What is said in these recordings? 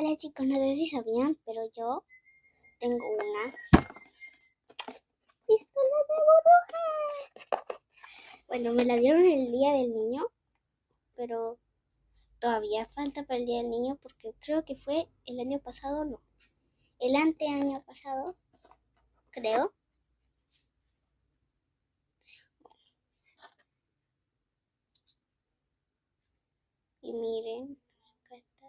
Hola chicos, no sé si sabían, pero yo tengo una pistola de burbujas. Bueno, me la dieron el día del niño, pero todavía falta para el día del niño porque creo que fue el año pasado, no, el anteaño pasado, creo. Y miren, acá está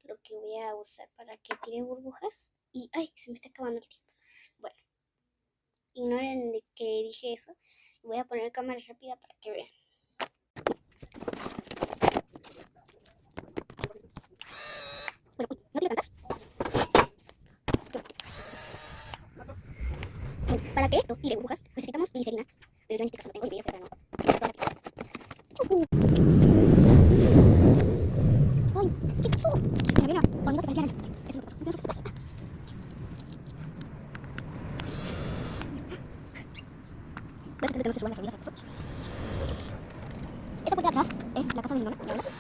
lo que voy a usar para que tire burbujas. Y, ay, se me está acabando el tiempo. Bueno, ignoren de que dije eso. Voy a poner cámara rápida para que vean. Bueno, no quiero tantas. Bueno, para que esto tire burbujas necesitamos glicerina. Pero yo en este caso no tengo y voy a fregar, ¿no? ¡Ay! ¿Qué es eso? Me había una hormiga que parecía araña. Eso es lo que pasó. Voy a tratar de que no se suban las hormigas al piso. Esta parte de atrás es la casa de mi mamá, mi abuela.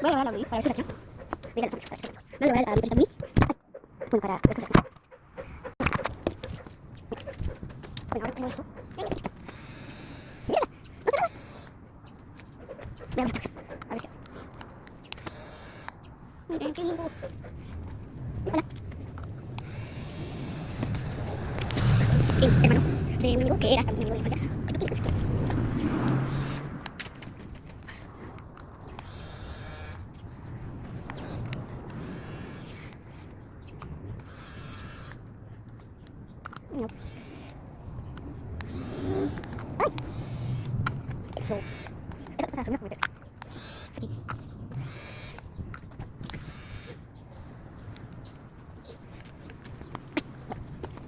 Voy a grabar a Luis para ver su reacción. Mira la sombra, para que se vea. Voy a grabar a Luis. Bueno, para ver su reacción. Bueno, ahora tengo esto. ¡Mira! ¡No se nada! Voy a abrir esta vez. A ver qué hace. Miren, qué lindo. Hola. Pasó el hermano de mi amigo, que era también mi amigo de infancia. Ay, no quiero que no. ¡Ay! Eso. Eso pasa a la segunda como me parece. Aquí.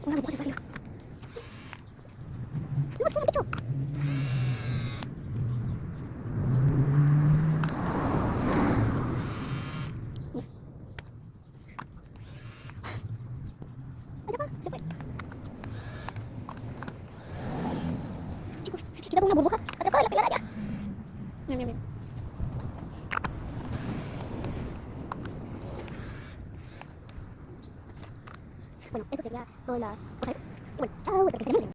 Una burbuja se fue arriba. ¡No, se fue en el techo! ¡Allá va! Se fue. Chicos, se ha quedado una burbuja atrapada en la telaraña. Miren, miren, miren. Bueno, eso sería toda la cosa esa. Bueno, chao, espero que estén muy bien.